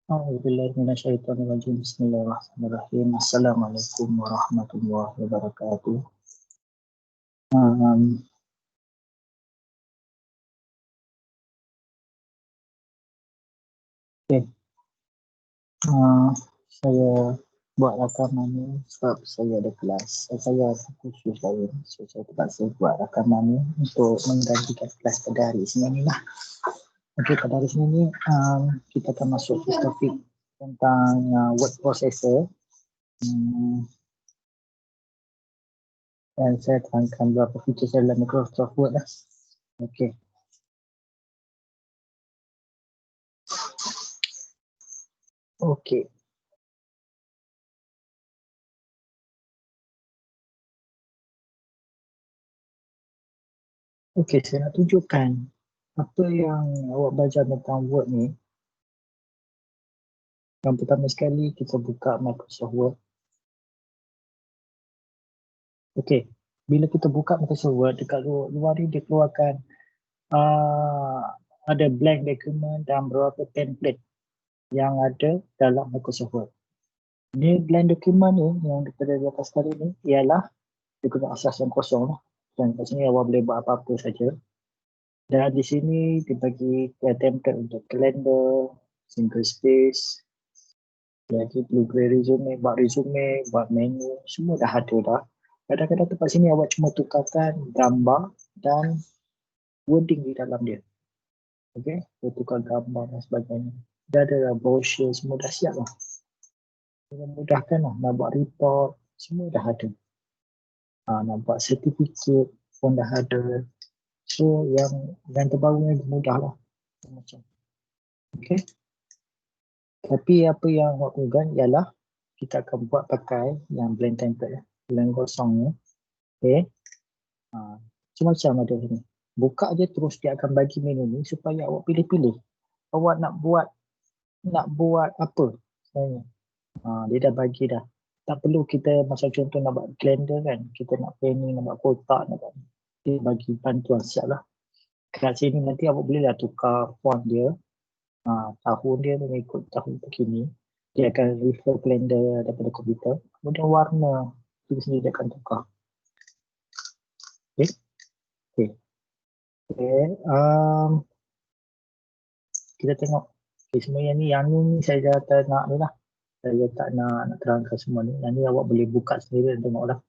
A'udzubillahi minasyaitonirrajim. Bismillahirrahmanirrahim. Assalamualaikum warahmatullahi wabarakatuh. Okay. Saya buat rakaman ni sebab saya ada kelas. Saya ada kursus lain. So, saya terpaksa buat rakaman ni untuk menggantikan kelas pada hari Isnin ni lah. Okey, pada hari Isnin ni kita akan masuk ke topik tentang word processor. Dan saya terangkan beberapa feature dalam Microsoft Word lah. Okey. Okey. Okey, saya nak tunjukkan apa yang awak belajar tentang Word ni. Yang pertama sekali kita buka Microsoft Word. Okey, bila kita buka Microsoft Word, dekat luar ni dia keluarkan ada blank document dan beberapa template yang ada dalam Microsoft Word. Ni blank document ni yang daripada di atas tadi ni ialah dokumen asas yang kosong lah. Dan kat sini awak boleh buat apa-apa saja. Dan di sini dibagi template untuk kalender, single space, lagi blue grey resume, buat menu, semua dah ada dah. Kadang-kadang tempat sini awak cuma tukarkan gambar dan wording di dalam dia. Okey, tukar gambar dan sebagainya. Dah ada brochure, semua dah siap lah. Memudahkan lah, nak buat report, semua dah ada. Nak buat certificate pun dah ada. So yang terbaru ni mudah lah. Macam. Okey. Tapi apa yang awak perlukan ialah kita akan buat pakai yang blank template, blank kosong ni. Okey. Macam ada ni. Buka je terus dia akan bagi menu ni supaya awak pilih-pilih. Awak nak buat apa sebenarnya. Dia dah bagi dah. Tak perlu kita macam contoh nak buat calendar kan. Kita nak planning, nak buat kotak, nak buat. Dia bagi bantuan siap lah. Kat sini nanti awak boleh lah tukar font dia. Tahun dia mengikut tahun terkini. Dia akan refer kalender daripada komputer. Kemudian warna itu sendiri dia akan tukar. Okay. Kita tengok. Semua yang ni saya tak nak ni lah. Saya tak nak terangkan semua ni. Yang ni awak boleh buka sendiri dan tengok lah.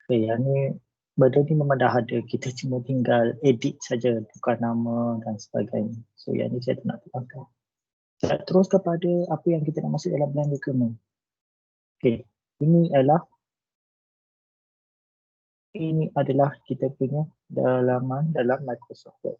Yang ni benda ni memang dah ada. Kita cuma tinggal edit saja, tukar nama dan sebagainya. So yang ni saya tak nak terangkan. Saya terus kepada apa yang kita nak masuk dalam blank document. Okey, ini adalah kita punya dalaman dalam Microsoft Word.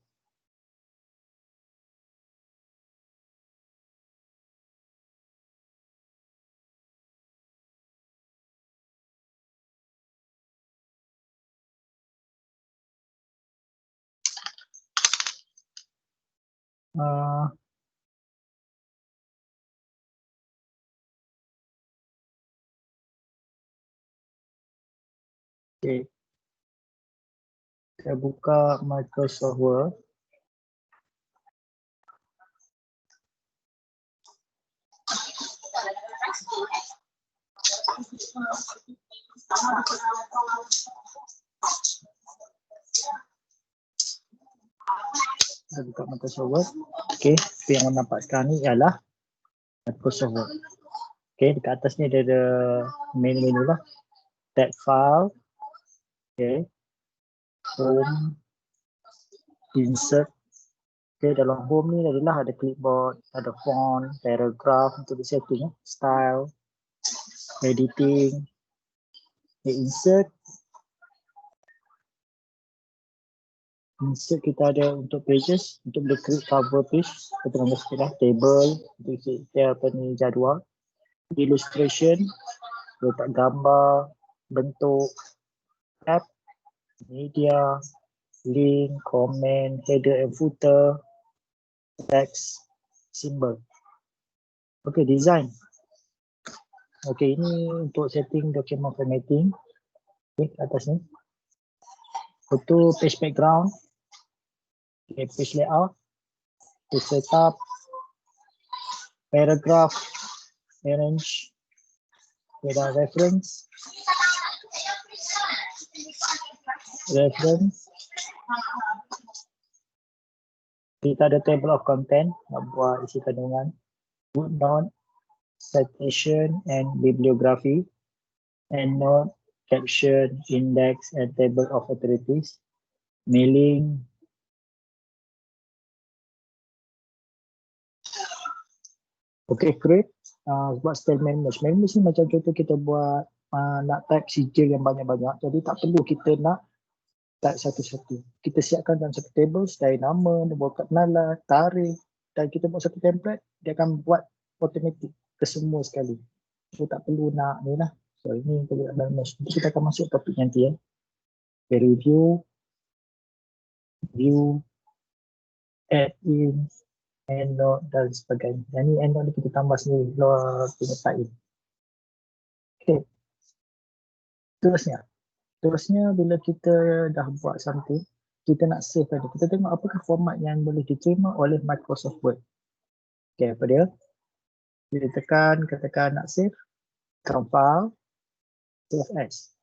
Okey. Saya buka Microsoft Word. Saya buka Microsoft Word. Okey, yang anda nampak sekarang ni ialah Microsoft Word. Okey, dekat atas ni ada menu-menu lah. Tab file. Okey. Home. Insert. Okey, dalam home ni adalah ada clipboard, ada font, paragraph untuk di setting, style, editing. Okay, insert kita ada untuk pages, untuk boleh create cover page, kita nak istilah table, untuk kita apa ni jadual, illustration, letak gambar, bentuk, tab, media, link, comment, header and footer, text, symbol. Okey, design. Okey, ini untuk setting document formatting. Okey, atas ni. Untuk page background. Okay, page layout. Page setup. paragraph, arrange, ada reference, kita ada table of content, nak buat isi kandungan, footnote, citation and bibliography, endnote, caption, index and table of authorities, mailing, okay, great. Buat style manage ni macam contoh kita buat nak type sijil yang banyak-banyak, jadi tak perlu kita nak type satu-satu. Kita siapkan dalam satu table, style nama, nombor kenalan, tarikh, dan kita buat satu template, dia akan buat automatic ke semua sekali. So tak perlu nak ni lah. So ini manage. Kita akan masuk topik nanti ya. Review, view, add in, endnote dan sebagainya. Dan ni endnote ni kita tambah sendiri kalau kita type in. Okay. Terusnya bila kita dah buat something, kita nak save tadi. Kita tengok apakah format yang boleh diterima oleh Microsoft Word. Okay, apa dia? Bila katakan nak save, tekan file, save as.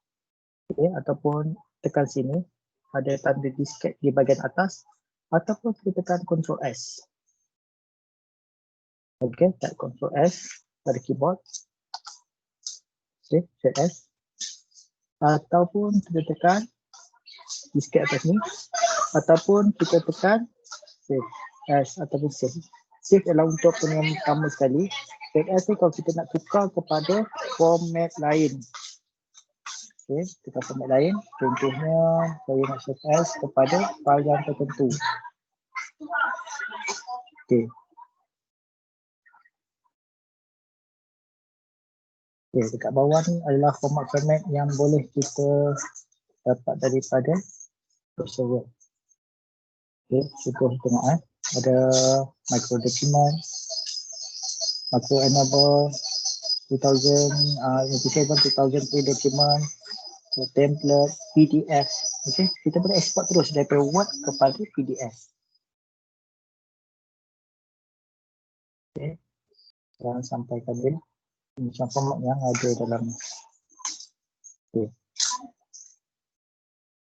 Okay, ataupun tekan sini, ada tanda diskette di bahagian atas, ataupun kita tekan Ctrl S. Okay, tekan Ctrl S pada keyboard. Okay, save as. Ataupun kita tekan diskette atas ni, ataupun kita tekan save as ataupun save. Save adalah untuk pengalaman pertama sekali. Save as ni kalau kita nak tukar kepada format lain. Okay, tukar format lain. Contohnya saya nak save as kepada file yang tertentu. Okay. Okay, dekat bawah ni adalah format-format yang boleh kita dapat daripada Microsoft Word. Okay, contoh tengok ada micro document, macro enable 2003 document, template, PDF. Okay, kita boleh export terus daripada Word kepada PDF. Okay, sekarang sampai ke macam format yang ada dalam. Okay.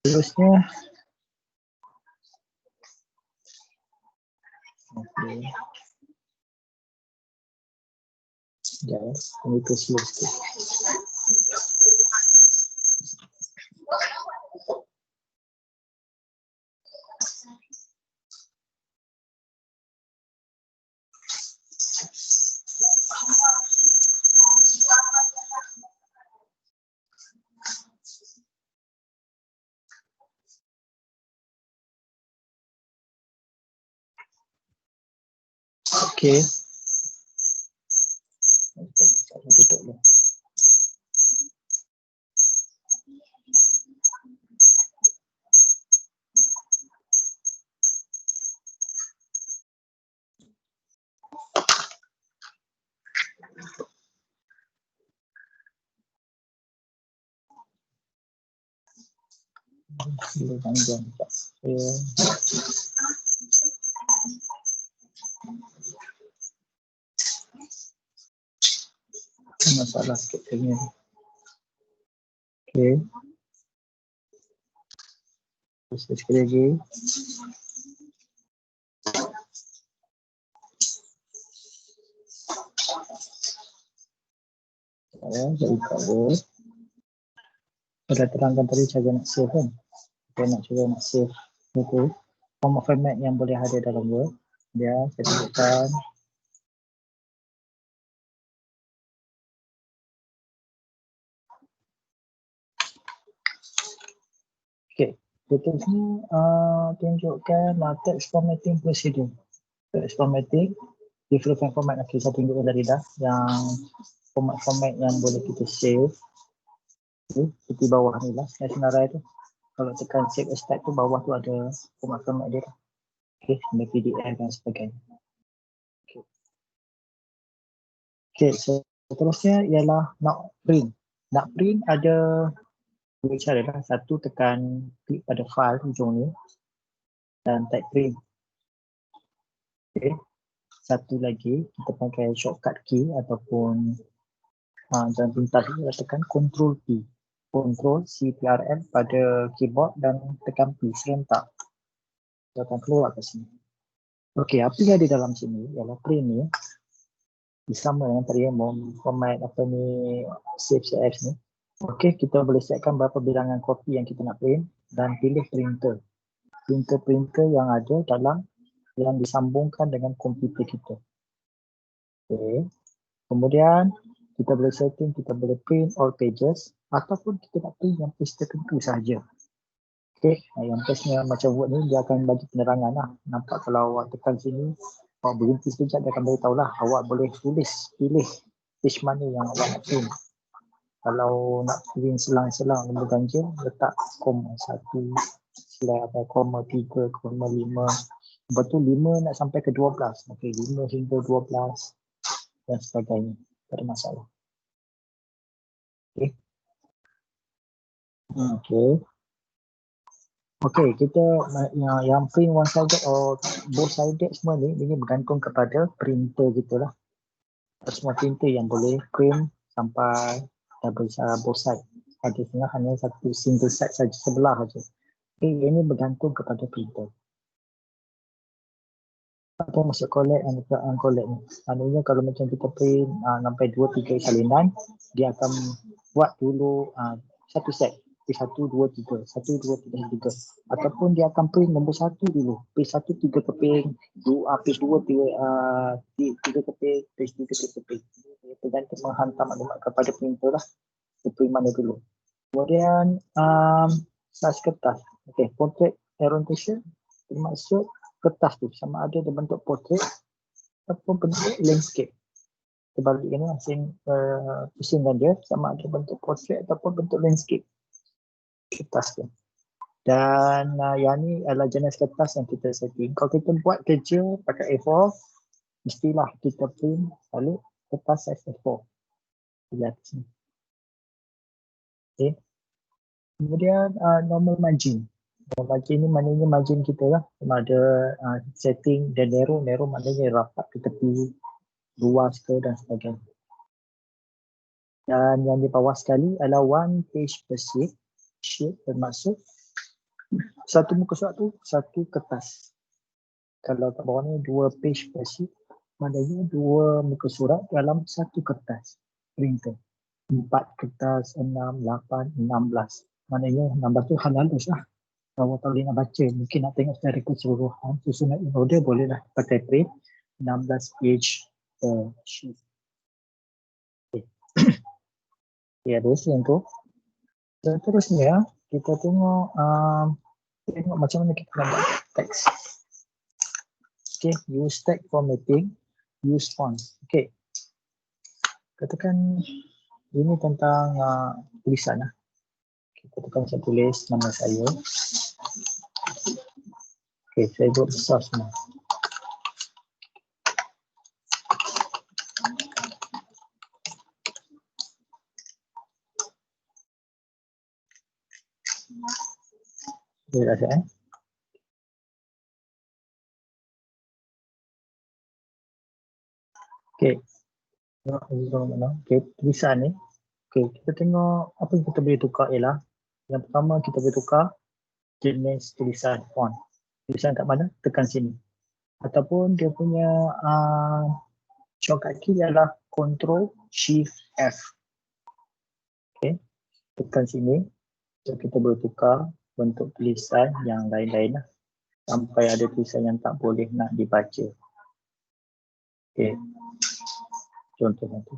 Terusnya, okay. Sekejap ya, ini ke slow sikit. Okay. Saya tutup dulu. Panjang tak? Masalah sikit ni. Okay. Terus sekali lagi. Saya buka Word. Saya terangkan tadi cara nak save kan. Kita nak cuba nak save itu format yang boleh ada dalam Word. Dia saya tunjukkan. Okay, berikutnya tunjukkan text formatting procedure. Text formatting, different format. Okay, saya tunjukkan tadi dah yang format-format yang boleh kita save. Okay, seperti bawah ni lah, senarai tu. Kalau tekan save as type tu, bawah tu ada format-format dia. Okay, PDF dan sebagainya. Okay. Okay, so seterusnya ialah nak print. Nak print ada dua cara lah. Satu, tekan klik pada file hujung ni dan type print. Okay. satu lagi kita pakai shortcut key ataupun jalan pintas ni, tekan Ctrl P. Ctrl CTRL pada keyboard dan tekan P serentak. Dia akan keluar ke sini. Okey, apa yang ada dalam sini ialah print ni sama dengan tadi format apa ni save CF ni. Okey, kita boleh siapkan berapa bilangan kopi yang kita nak print dan pilih printer. Printer yang ada dalam yang disambungkan dengan komputer kita. Okey. Kemudian kita boleh setting, kita boleh print all pages ataupun kita nak print yang page tertentu sahaja. Okey, yang page ni macam Word ni dia akan bagi penerangan lah. Nampak kalau awak tekan sini, awak berhenti sekejap dia akan beritahu lah. Awak boleh tulis, pilih page mana yang awak nak print. Kalau nak print selang-selang nombor ganjil, letak koma 1, koma 3, koma 5. Lepas tu 5 nak sampai ke 12. Okey, 5 hingga 12 dan sebagainya. Tak ada masalah. Okey. Okey. Okey, kita yang print one sided or both sided semua ni bergantung kepada printer kita lah. Semua printer yang boleh print sampai both side. Ada setengah hanya satu single side saja sebelah saja. Okey, ini bergantung kepada printer. Apa maksud collect and uncollect ni? Maknanya kalau macam kita print sampai 2-3 salinan, dia akan buat dulu satu set. Page 1, 2, 3. 1, 2, 3, 3. Ataupun dia akan print nombor 1 dulu. Page 1, 3 keping. Page 2, 3 keping. Page 3, 3 keping. Dia tergantung menghantar maklumat kepada printer lah. Dia print mana dulu. Kemudian size kertas. Okay, portrait orientation bermaksud kertas tu sama ada dia bentuk portrait ataupun bentuk landscape. Kebalik ni asing pusingkan dia sama ada bentuk portrait ataupun bentuk landscape kertas tu. Dan yang ni adalah jenis kertas yang kita setting. Kalau kita buat kerja pakai A4, mestilah kita print selalu kertas size A4. Lihat sini. Okay. Kemudian normal margin. Margin ni maknanya margin kita lah. Sama ada setting dan narrow maknanya rapat ke tepi, luas ke dan sebagainya. Dan yang di bawah sekali adalah one page per sheet. Sheet bermaksud satu muka surat tu satu kertas. Kalau kat bawah ni 2 page per sheet, maknanya 2 muka surat dalam satu kertas printer. 4 kertas, 6, 8, 16. Maknanya 16 tu halus lah. Kalau tak boleh nak baca, mungkin nak tengok secara keseluruhan, susunan in order bolehlah pakai print 16 page per sheet. Okay. Ya, terus yang tu. Seterusnya, kita tengok macam mana kita nak buat teks. Okay, use text formatting, use fonts. Okay. Katakan ini tentang tulisan lah. Katakan saya tulis nama saya. Okay, saya buat besar semua. Okay, dah siap Okay. Okay, tulisan ni. Okay, kita tengok apa yang kita boleh tukar ialah yang pertama kita boleh tukar jenis tulisan font. Tulisan kat mana? Tekan sini. Ataupun dia punya shortcut key ialah Ctrl Shift F. Okay, tekan sini. So, kita boleh tukar bentuk tulisan yang lain-lain lah. Sampai ada tulisan yang tak boleh nak dibaca. Okay. Contohnya tu.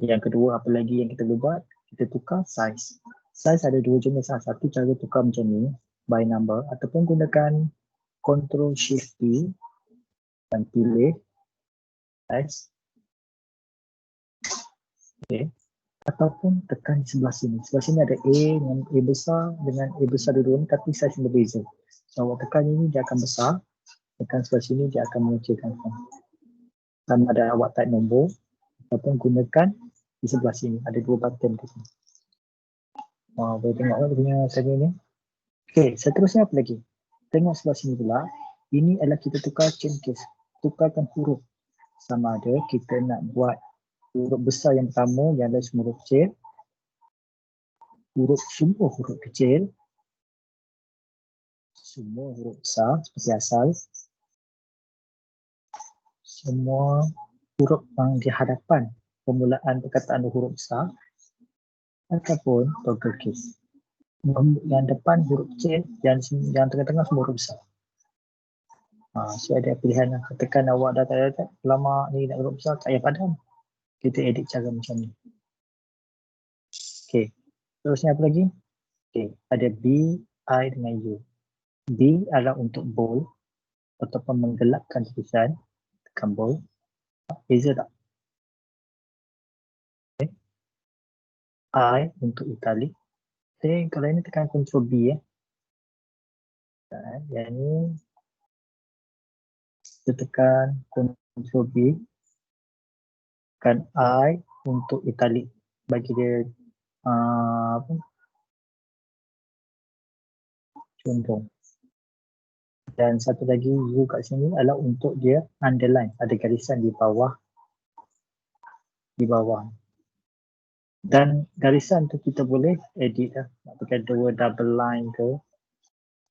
Yang kedua, apa lagi yang kita boleh buat? Kita tukar size. Size ada dua jenis lah. Satu cara tukar macam ni, by number, ataupun gunakan Ctrl Shift P dan pilih size. Okay. Ataupun tekan di sebelah sini. Sebelah sini ada A dengan A besar dengan A besar dua-dua ni, tapi size berbeza. So, awak tekan ini dia akan besar. Tekan sebelah sini dia akan mengecilkan font. Sama ada awak type nombor ataupun gunakan di sebelah sini. Ada dua button di sini. Boleh tengok dia punya saya ni. Okey, seterusnya apa lagi? Tengok sebelah sini pula. Ini adalah kita tukar chain case. Tukarkan huruf. sama ada kita nak buat huruf besar yang pertama yang ada semua huruf kecil, semua huruf kecil, semua huruf besar seperti asal, semua huruf yang di hadapan permulaan perkataan huruf besar ataupun toggle case. Yang depan huruf kecil, yang tengah-tengah semua huruf besar. So ada pilihan lah. Katakan awak dah tak lama ni nak huruf besar, tak payah padam. Kita edit cara macam ni. Okey. Terusnya apa lagi? Okey, ada B, I dengan U. B adalah untuk bold ataupun menggelapkan tulisan, tekan bold. Beza tak? Okay. I untuk italic. Okay, kalau ini tekan Ctrl B ya. Yang ni kita tekan Ctrl B. Tekan I untuk italic. Bagi dia apa? Condong. Dan satu lagi U kat sini adalah untuk dia underline. Ada garisan di bawah. Dan garisan tu kita boleh edit lah. Nak pakai dua double line ke,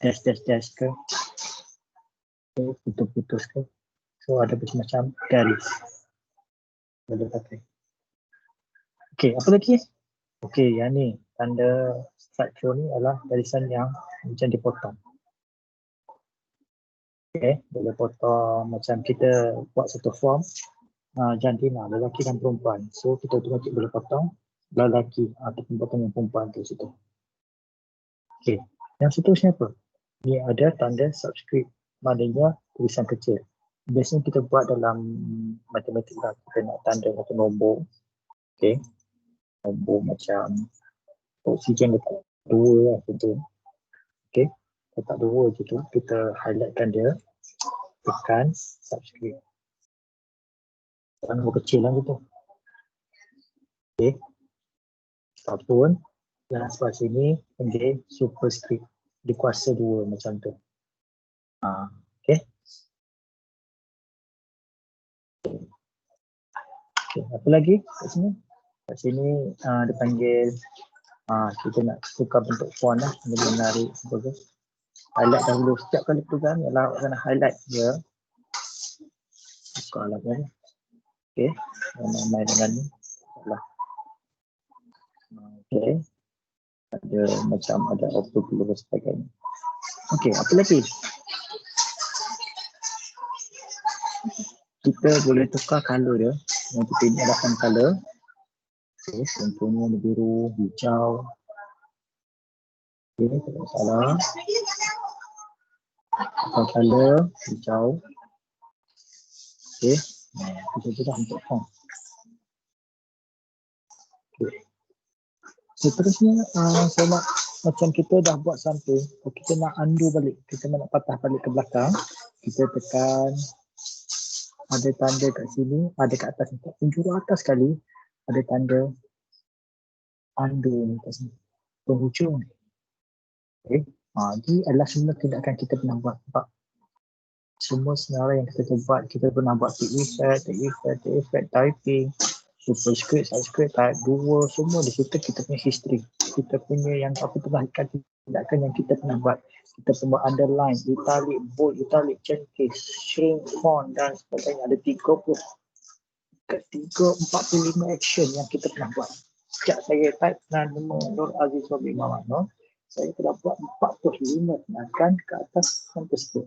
dash ke, putus-putus ke. So ada macam-macam garis. Boleh pakai. Okey, apa lagi? Okey, yang ni tanda structure ni adalah garisan yang macam dipotong. Okey, boleh potong macam kita buat satu form jantina, lelaki dan perempuan. So kita automatik boleh potong lelaki ataupun potong yang perempuan tu situ. Okey, yang seterusnya apa? Ni ada tanda subscript, maknanya tulisan kecil. Biasanya kita buat dalam matematik lah, kita nak tanda satu nombor. Okey, nombor macam oksigen letak 2 lah tentu. Okey, letak 2 je tu, kita highlightkan dia, tekan subscript. Nombor kecil lah gitu. Okey, ataupun yang sebelah sini panggil superscript, dikuasa 2 macam tu. Okey. Okay, apa lagi kat sini? Kat sini dia panggil kita nak tukar bentuk font lah, dia menarik sebagainya. Highlight dahulu setiap kali program ialah awak kena highlight dia. Buka lah kan. Okey, main dengan ni. Okey. Ada macam ada auto blur dan sebagainya. Okey, apa lagi? Kita boleh tukar color dia. Yang kita ini ada 8 color. Okey, contohnya biru, hijau. Okey, tak salah. Tukar color, hijau. Okey, kita sudah untuk font. Okay. Seterusnya saya nak macam kita dah buat sampai, kita nak undo balik, kita nak patah balik ke belakang, kita tekan ada tanda kat sini, ada kat atas, penjuru atas sekali ada tanda undo ni kat sini, penghujung ni. Okay. Ini adalah semua tindakan kita pernah buat. Semua senarai yang kita buat, kita pernah buat tick effect, typing, superscript, subscript, type 2, semua di situ kita punya history. Kita punya yang apa perbahagian tindakan yang kita pernah buat. Kita pernah underline, italic, bold, italic, change case, shrink, font dan sebagainya. Ada 45 action yang kita pernah buat. Sejak saya type nama Nur Aziz Wabi Muhammad Nur, saya telah buat 45 tindakan ke atas form tersebut.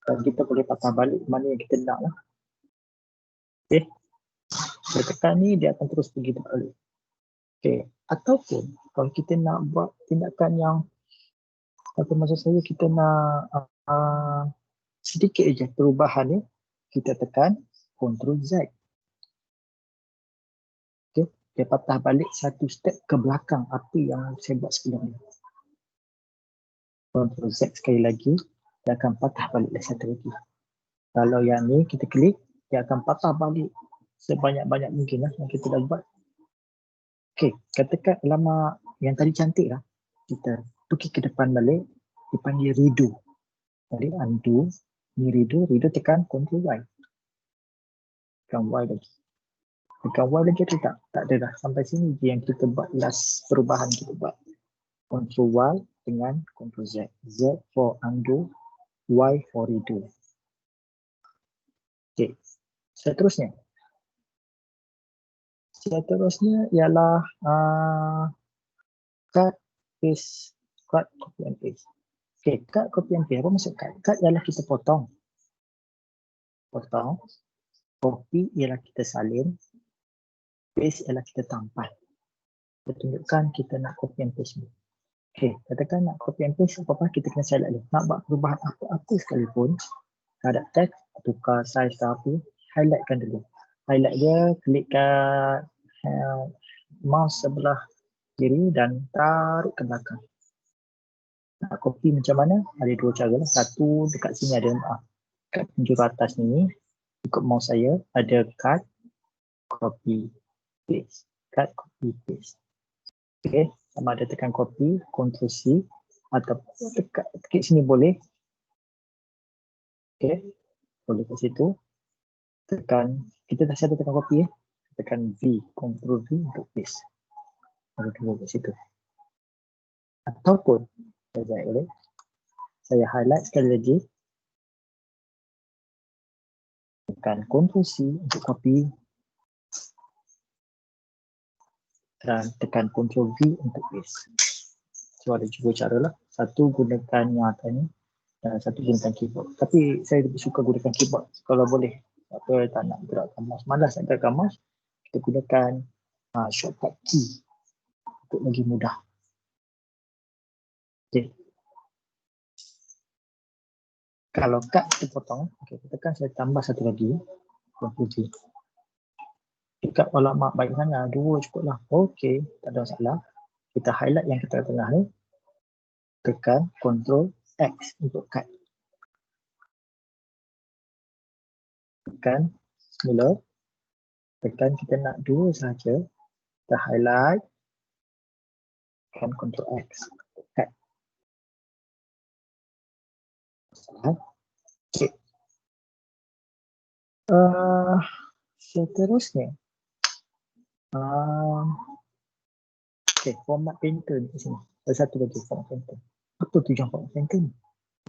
Dan kita boleh patah balik mana yang kita nak lah. Okay. Bertekan ni dia akan terus pergi balik. Okay. Ataupun kalau kita nak buat tindakan yang apa maksud saya, kita nak sedikit je perubahan ni, kita tekan Ctrl Z. Okay. Dia patah balik satu step ke belakang apa yang saya buat sebelum ni. Ctrl Z sekali lagi, dia akan patah balik satu lagi. Kalau yang ni kita klik, dia akan patah balik sebanyak-banyak mungkin lah yang kita dah buat. Okey, katakan lama yang tadi cantik lah, kita pergi ke depan balik, dipanggil redo. Tadi undo, ni redo tekan Ctrl Y. tekan Y lagi. Tekan Y lagi atau tak? Tak ada dah. Sampai sini je yang kita buat last perubahan kita buat. Ctrl Y dengan Ctrl Z. Z for undo, Y for redo. Okey. Seterusnya. Seterusnya ialah cut, paste, cut, copy and paste. Okey, cut, copy and paste. Apa maksud cut? Cut ialah kita potong. Potong. Copy ialah kita salin. Paste ialah kita tampal. Kita tunjukkan kita nak copy and paste ni. Okey, katakan nak copy and paste apa-apa kita kena select dulu. Nak buat perubahan apa-apa sekalipun, ada tag, tukar size ke apa, highlightkan dulu. Highlight dia, klik kat mouse sebelah kiri dan tarik ke belakang. Nak copy macam mana? Ada dua cara lah. Satu dekat sini ada kat penjuru atas ni, ikut mouse saya ada cut, copy, paste. Cut, copy, paste. Okay, sama ada tekan copy, Ctrl C atau tekan klik sini boleh. Okay, boleh kat situ. Tekan, kita dah siap tekan copy tekan V, Ctrl V untuk paste. Ada dua kat situ. Ataupun, saya highlight sekali lagi. Tekan Ctrl C untuk copy. Dan tekan Ctrl V untuk paste. So ada dua cara lah. Satu gunakan yang atas ni dan satu gunakan keyboard. Tapi saya lebih suka gunakan keyboard kalau boleh. Apa tak nak gerakkan mouse. Malas nak gerakkan mouse. Kita gunakan shortcut key untuk lagi mudah. Okay. Kalau cut kita potong, okay, tekan saya tambah satu lagi. Ctrl V. Dekat alamat baik sana, dua cukup lah. Okey, tak ada masalah. Kita highlight yang kita tengah ni. Tekan Ctrl X untuk cut. Tekan semula. Tekan kita nak dua saja. Kita highlight. Tekan Ctrl X untuk cut. Okey. Seterusnya. Okay, format painter di sini. Ada satu lagi format painter. Apa tujuan format painter ni?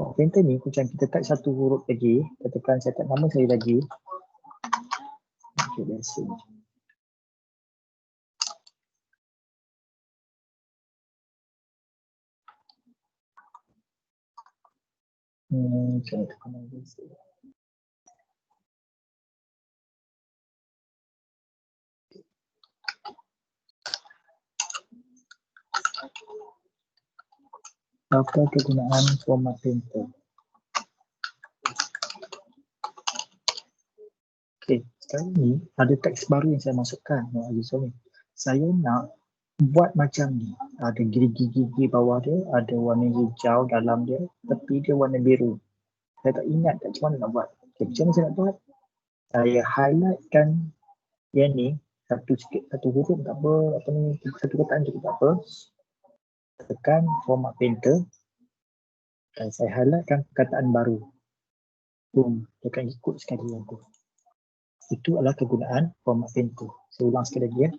Format painter ni macam kita type satu huruf lagi, kita tekan saya type nama saya lagi. Okay, biasa. Okay, tekan lagi. Apa kegunaan format painter? Okay, sekarang ni ada teks baru yang saya masukkan. Saya nak buat macam ni. Ada gigi-gigi bawah dia, ada warna hijau dalam dia, tepi dia warna biru. Saya tak ingat macam mana nak buat. Okay, macam mana saya nak buat? Saya highlightkan yang ni, satu huruf tak apa, satu kataan juga tak apa. Tekan format painter dan saya highlightkan perkataan baru. Boom, tekan ikut sekali yang tu. Itu adalah kegunaan format painter. Saya ulang sekali lagi ya.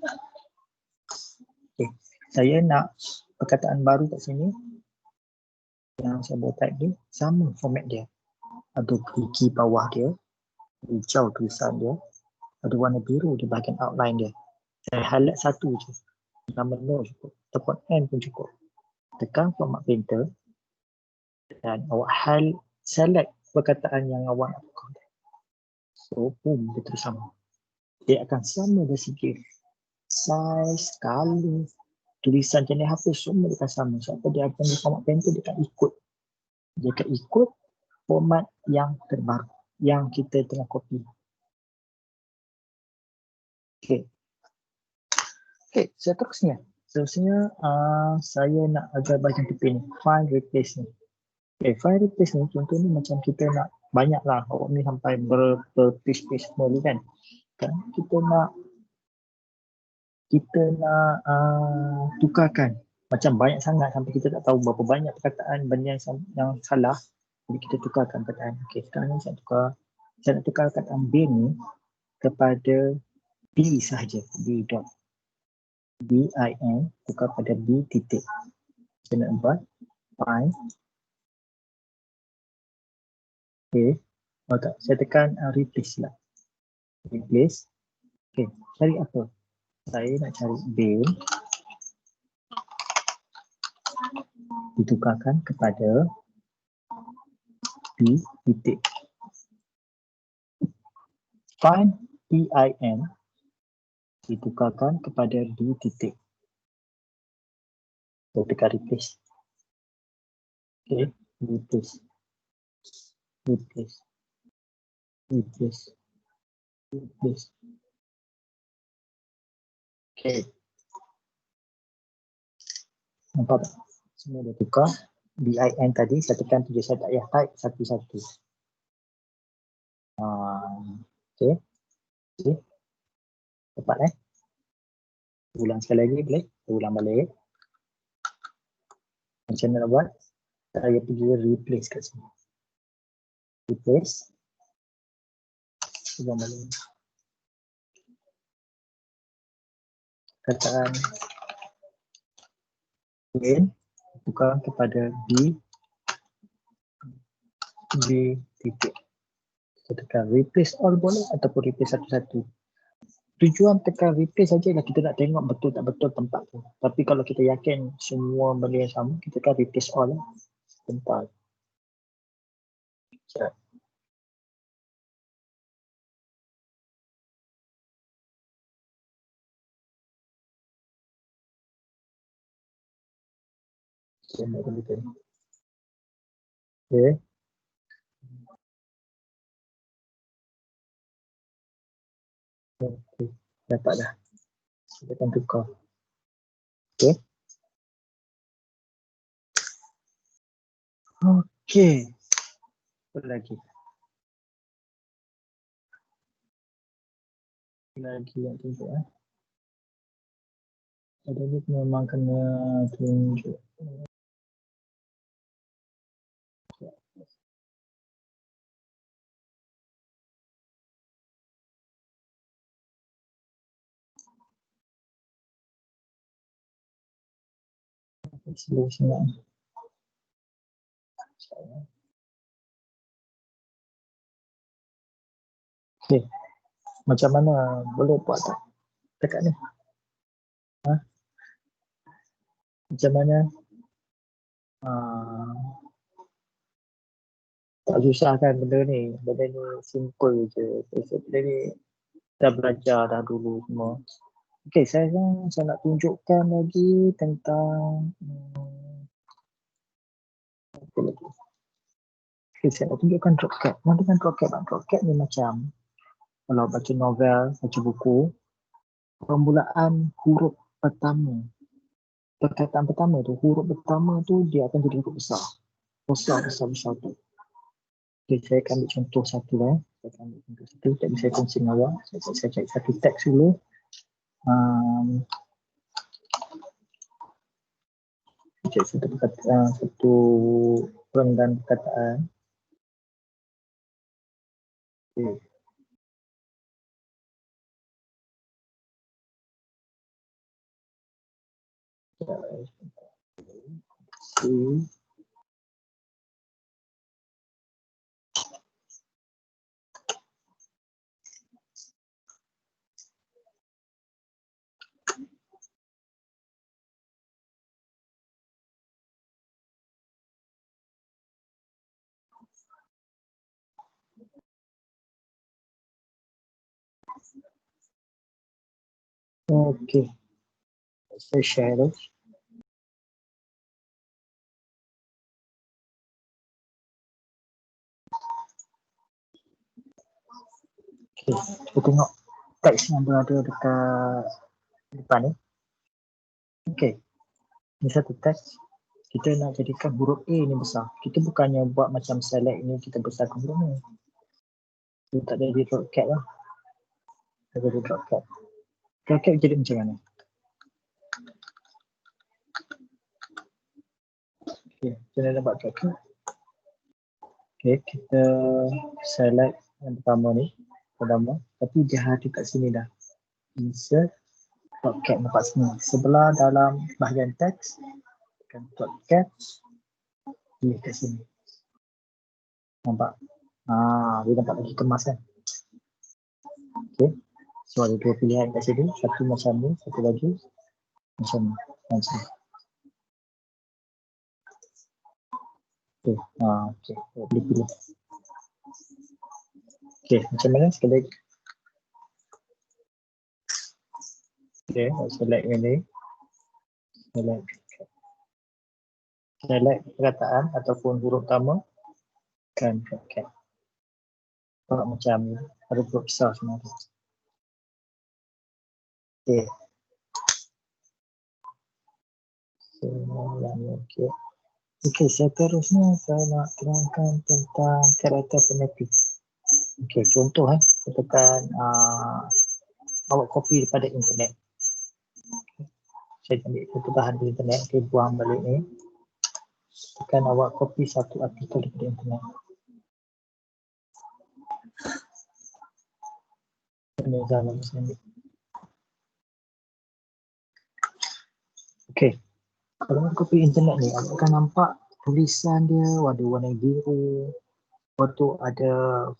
Okay. Saya nak perkataan baru kat sini. Yang saya buat type ni sama format dia. Ada gigi bawah dia, hijau tulisan dia, ada warna biru di bahagian outline dia. Saya highlight satu je. Nama no cukup. Tekan N pun cukup. Tekan format painter dan awak select perkataan yang awak nak tukar. So, boom, dia terus sama. Dia akan sama dari segi size, color, tulisan jenis apa, semua dia akan sama. Sebab dia akan di format painter, dia akan ikut. Dia akan ikut format yang terbaru, yang kita tengah copy. Okay. Okay, seterusnya. Saya nak agar bahagian tepi ni, file replace ni. Okay, file replace ni contohnya macam kita nak banyak lah, awak ni sampai berpis-pis semua ni kan. Kita nak tukarkan macam banyak sangat sampai kita tak tahu berapa banyak perkataan benda yang salah. Jadi kita tukarkan perkataan. Okay, sekarang ni saya nak tukar perkataan bin ni kepada B sahaja, B dot. bin tukar pada B titik. Saya nak buat find. Okay. Oh tak, saya tekan replace lah. Replace. Okay, cari apa? Saya nak cari bin. Ditukarkan kepada B titik. Find bin ditukarkan kepada B titik. Saya tekan replace. Okay, replace. Replace. Replace. Replace. Okay. Nampak tak? Semua dah tukar. bin tadi saya tekan 7, saya tak payah type satu-satu. Okay. Okay. Tepat ulang sekali lagi boleh? Ulang balik. Macam mana nak buat? Saya pergi replace kat sini. Replace. Ulang balik. Kataan bin tukar kepada B titik. Kita tekan replace all boleh ataupun replace satu-satu. Tujuan tekan replace sajalah kita nak tengok betul tak betul tempat tu. Tapi kalau kita yakin semua benda yang sama, kita tekan replace all tempat. Sekejap. Saya nak betul. Okay. Okay. Dapat dah. Kita akan tukar. Okay. Okay. Apa lagi? Lagi yang tunjuk Ada ni memang kena tunjuk. Slow sangat. Okay. Macam mana boleh buat tak? Dekat ni. Macam mana? Tak susah kan benda ni. Benda ni simple je. Benda ni dah belajar dah dulu semua. Okay, saya nak tunjukkan lagi tentang apa lagi? Okay, saya nak tunjukkan dropcat. Nanti kan dropcat ni macam kalau baca novel, baca buku, permulaan huruf pertama. Perkataan pertama tu, huruf pertama tu dia akan jadi huruf besar. Besar tu. Okay, saya akan ambil contoh satu lah. Saya akan ambil contoh satu. Jadi saya kongsi dengan awak. Saya cari satu teks dulu. Cari satu perkataan, satu perenggan perkataan. Okay. Okay. Saya share dulu. Okay, kita tengok teks yang berada dekat depan ni. Okay, ni satu teks. Kita nak jadikan huruf A ni besar. Kita bukannya buat macam select ni, kita besarkan huruf ni. Kita tak ada di dropcat lah. Tak ada di dropcat. Dropcat jadi macam mana? Okay, kita nak buat dropcat. Okay, kita select yang pertama ni. pertama, tapi dia ada kat sini dah. Insert .cat nampak sini. Sebelah dalam bahagian teks, tekan .cat, pilih kat sini. Nampak? Dia nampak lagi kemas kan? Okay. So ada dua pilihan kat sini. Satu macam ni, satu lagi macam ni. Macam ni. Okay. Okay. Boleh pilih. Okay. Macam mana? Sekali lagi. Okay. Select ni. Select perkataan ataupun huruf utama. Kan. Okay. Nampak macam ni. Ada huruf besar sebenarnya. Okay. Okay. Okey, seterusnya saya nak terangkan tentang karakter fonetik. Okey, contoh katakan awak copy daripada internet. Saya ambil satu bahan di internet, saya buang balik ni. Tekan awak copy satu artikel daripada internet. Ini zaman sini. Okey. Kalau awak copy internet ni, awak akan nampak tulisan dia ada warna biru. Lepas tu ada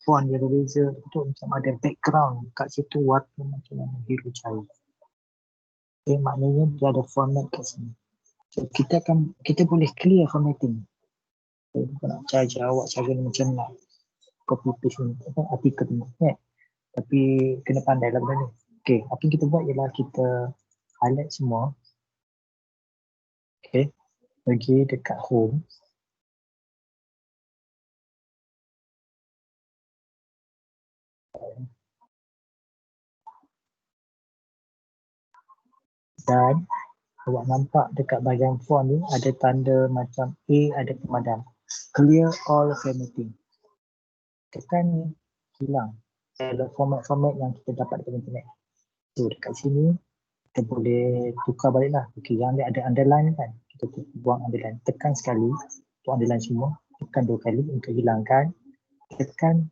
font dia berbeza. Lepas tu macam ada background kat situ warna macam warna biru cair. Okay, maknanya dia ada format kat sini. So kita boleh clear formatting. So, bukan nak cara awak cara macam nak copy paste ni artikel ni. Tapi kena pandai lah benda ni. Okay, apa yang kita buat ialah kita highlight semua. Okay, pergi dekat home. Dan awak nampak dekat bahagian font ni ada tanda macam A ada pemadam. Clear all formatting. Tekan ni, hilang. Ada format-format yang kita dapat dari internet. So dekat sini kita boleh tukar balik lah. Okay, yang dia ada underline kan. Kita buang underline. Tekan sekali untuk underline semua. Tekan dua kali untuk hilangkan. Tekan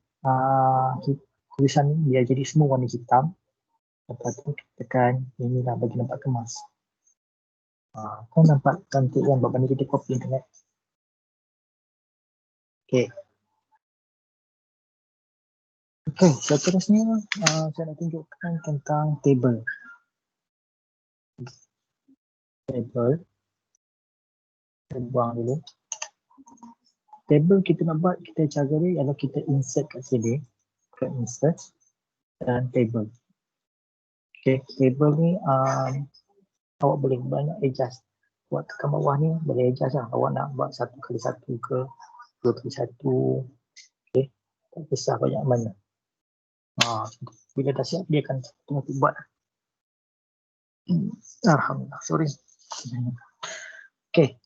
tulisan ni biar jadi semua warna hitam. Lepas tu tekan inilah bagi nampak kemas. Kau nampak cantik kan sebab ni kita copy internet. Okay. Okay, seterusnya saya nak tunjukkan tentang table. Table. Saya buang dulu. Table kita nak buat, kita cara ni ialah kita insert kat sini. Kita insert dan table. Okay, table ni awak boleh banyak adjust. Awak tekan bawah ni boleh adjust lah. Awak nak buat 1x1 ke 2x1. Okay, tak kisah banyak mana. Bila dah siap dia akan tengok buat. Alhamdulillah, sorry. Okay,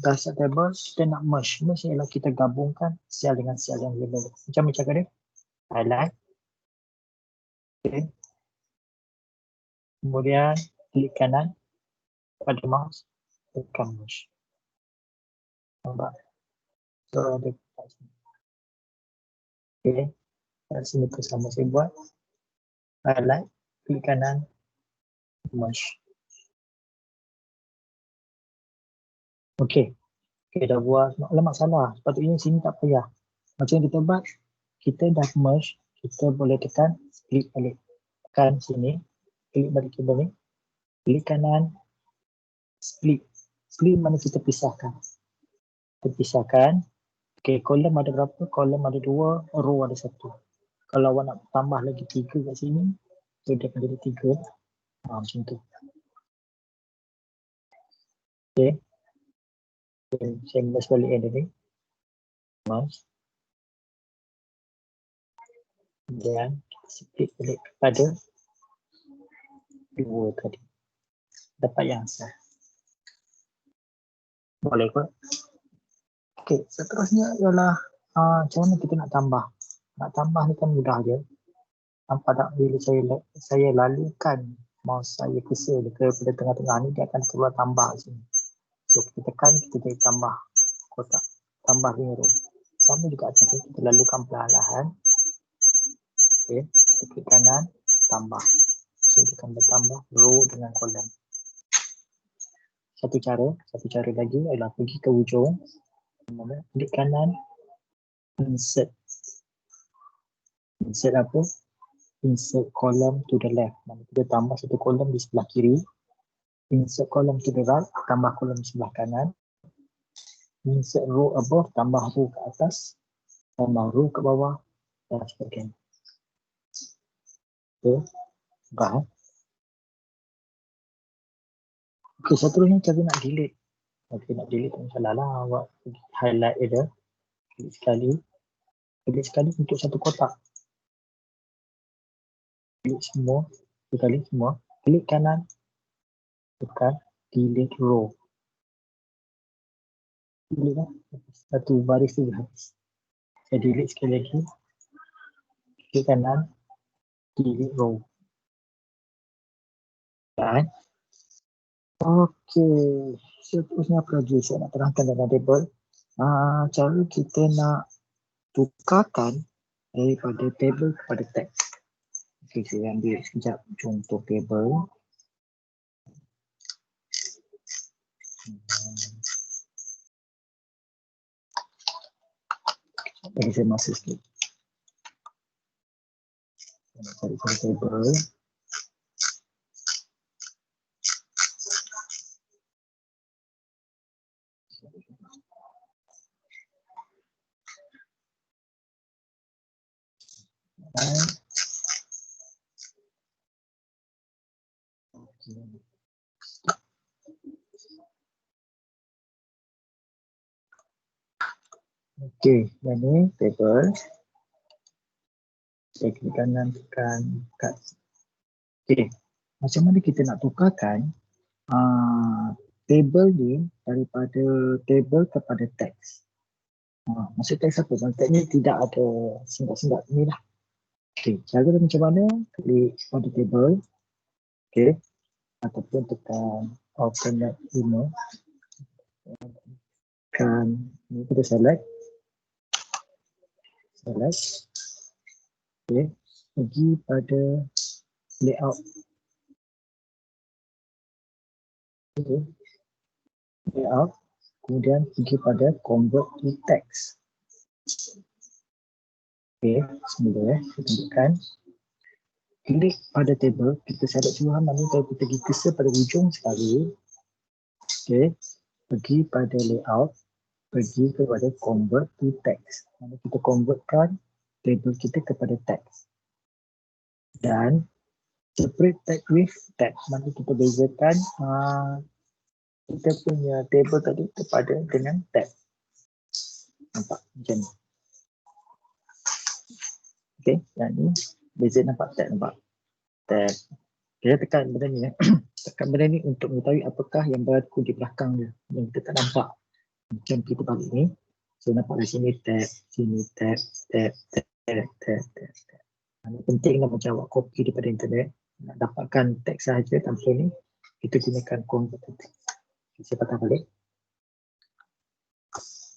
dah set table, kita nak merge. Merge ialah kita gabungkan sel dengan sel yang berbeza. Macam mana cara dia? Highlight. Okay. Kemudian klik kanan pada mouse, tekan merge. Nampak? So, ada kat sini. Okay, kat sini pun sama saya buat. Highlight, klik kanan, merge. Okay. Okay, dah buat. Alamak salah. Sepatutnya sini tak payah. Macam kita buat, kita dah merge, kita boleh tekan split balik. Tekan sini, klik balik kabel ni, klik kanan, split. Split mana kita pisahkan. Kita pisahkan. Okay, kolom ada berapa? Kolom ada 2, row ada 1. Kalau awak nak tambah lagi 3 kat sini, so dia akan jadi 3. Macam tu. Okay. Saya merge balik yang tadi. Mouse. Dan kita split balik kepada 2 tadi. Dapat yang sah. Boleh kot. Okey, seterusnya ialah macam mana kita nak tambah. Nak tambah ni kan mudah je. Nampak tak bila saya lalukan mouse saya cursor daripada tengah-tengah ni, dia akan keluar tambah sini. So kita tekan, kita jadi tambah kotak, tambah ring row. Sama juga macam tu, kita lalukan perlahan-lahan. Okay. Klik kanan, tambah. So, dia akan bertambah row dengan kolom. Satu cara lagi adalah pergi ke hujung. Klik kanan, insert. Insert apa? Insert column to the left. Kita tambah satu kolom di sebelah kiri. Insert column to the right, tambah kolom di sebelah kanan. Insert row above, tambah row ke atas. Tambah row ke bawah. Dan sebagainya. Okay. Faham? Okay, seterusnya cara nak delete. Okay, nak delete tak masalah lah. Awak highlight dia. Klik sekali. Klik sekali untuk satu kotak. Klik semua. Sekali semua. Klik kanan. Tekan delete row. Delete lah. Satu baris tu habis. Saya delete sekali lagi. Klik kanan. Delete row. Dan okey. Seterusnya apa lagi saya nak terangkan dalam table. Cara kita nak tukarkan daripada table kepada teks. Okey, saya ambil sekejap contoh table. Bagi saya masa sikit. Saya nak cari table. Okey, yang ni table. Saya klik kanan tekan cut. Okey, macam mana kita nak tukarkan table ni daripada table kepada teks? Maksud teks apa? Teks ni tidak ada singgah-singgah ni lah. Okey, cara dia macam mana? Klik pada table. Okey, ataupun tekan alternate email. Tekan ni kita select. Okey, pergi pada layout. Okay. Layout. Kemudian pergi pada convert to text. Okey, semula kita tunjukkan. Klik pada table, kita select semua mana kalau kita pergi cursor pada hujung sekali. Okey, pergi pada layout, pergi kepada convert to text. Mana kita convertkan table kita kepada text. Dan separate text with text. Mana kita bezakan kita punya table tadi kepada dengan text. Nampak macam ni. Okey, yang ni beza nampak tag, nampak tag. Kita tekan benda ni tekan benda ni untuk mengetahui apakah yang berlaku di belakang dia yang kita tak nampak. Macam kita balik ni, so nampak di sini tag, sini tag. Ini penting lah macam awak copy daripada internet, nak dapatkan teks sahaja tanpa ni, kita gunakan convert to text. Saya patah balik.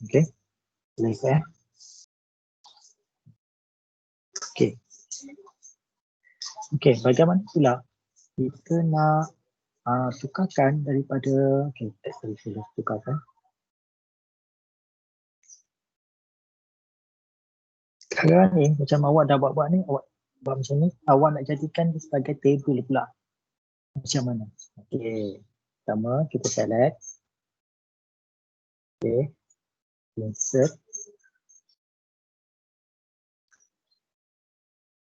Okey, nice ya. Okey, bagaimana pula kita nak tukarkan daripada teks tadi sudah tukarkan. Sekarang ni macam awak dah buat ni, awak buat macam ni, awak nak jadikan dia sebagai table pula. Macam mana? Okey, pertama kita select. Okey, insert.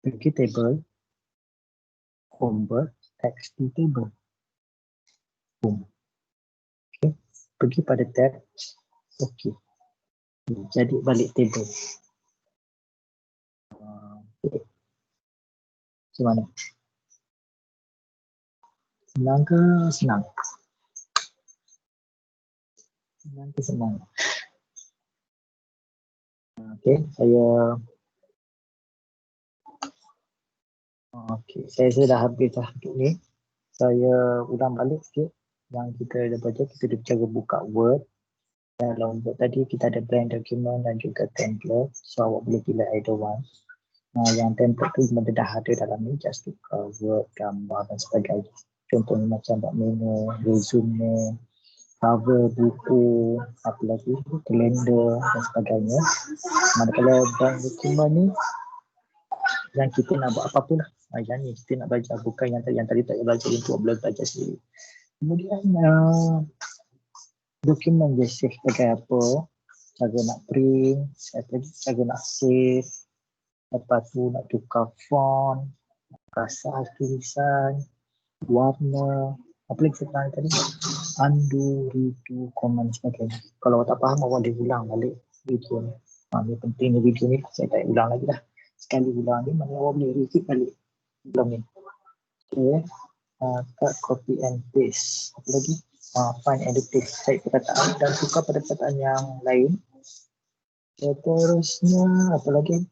Pergi table, convert text to table. Boom. Okey, pergi pada tab. Okey, jadi balik table. Okay. Macam mana? Senang ke senang? Senang ke senang? Okey, saya dah habis dah untuk ni. Saya ulang balik sikit yang kita dah baca. Kita dah cara buka Word. Dalam Word tadi kita ada blank document dan juga template. So awak boleh pilih either one. Yang template tu benda dah ada dalam ni, just tukar word, gambar dan sebagainya. Contohnya macam menu, resume, cover buku, apa lagi, kalender dan sebagainya. Manakala blank document ni yang kita nak buat apa pun lah. Yang ni kita nak belajar, bukan yang tadi tak belajar untuk belajar sendiri. Kemudian dokumen je save sebagai apa, cara nak print, cara nak save, lepas tu nak tukar font, kasar tulisan, warna, apa lagi saya tadi, undo, redo, comment sebagainya. Kalau tak faham, awak boleh ulang balik video ni. Ini penting ni video ni, saya tak ulang lagi dah. Sekali ulang ni, mana awak boleh repeat balik belum ni. Okay, cut, copy and paste. Apa lagi? Find, edit, cari perkataan dan tukar pada perkataan yang lain. Seterusnya, apa lagi?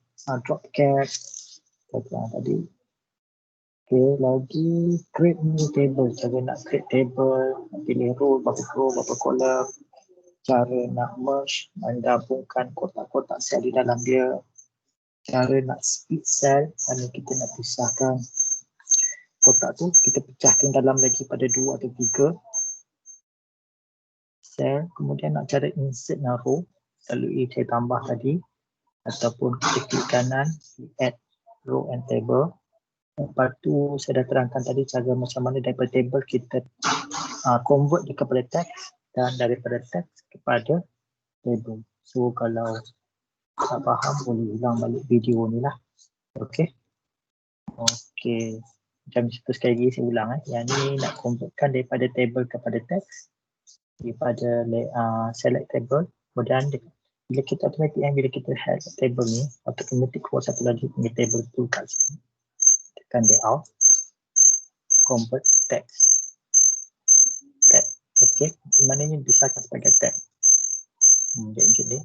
Drop cap. Tadi. Okay, lagi create new table. Cara nak create table, pilih row, berapa column. Cara nak merge, menggabungkan kotak-kotak sel di dalam dia. Cara nak split cell, mana kita nak pisahkan kotak tu, kita pecahkan dalam lagi pada 2 atau 3 sel. Kemudian nak cara insert row, lalui saya tambah tadi, ataupun kita klik kanan, add row and table. Lepas tu saya dah terangkan tadi cara macam mana daripada table kita convert dia kepada teks dan daripada teks kepada table. So kalau tak faham boleh ulang balik video ni lah. Okey. Okey. Macam itu sekali lagi saya ulang. Yang ni nak convertkan daripada table kepada teks, daripada select table. Kemudian bila kita automatic bila kita head table ni, automatic keluar satu lagi punya table tu kat sini. Tekan layout, convert text. Tab. Okey, maknanya disahkan sebagai tab. Jadi,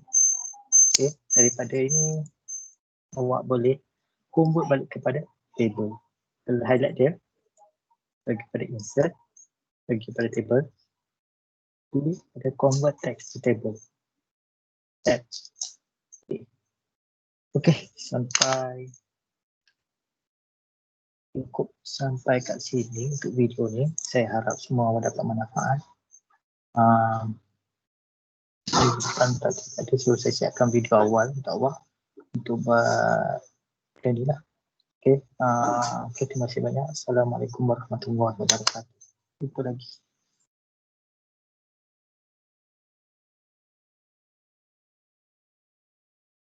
okey, daripada ini awak boleh convert balik kepada table. Highlight dia, pergi pada insert, pergi pada table, pilih pada convert text to table. Tab. Okey, cukup sampai kat sini untuk video ni. Saya harap semua awak dapat manfaat. Tadi saya siapkan video awal untuk awak untuk buat ni lah. Okey, terima kasih banyak. Assalamualaikum warahmatullahi wabarakatuh. Jumpa lagi.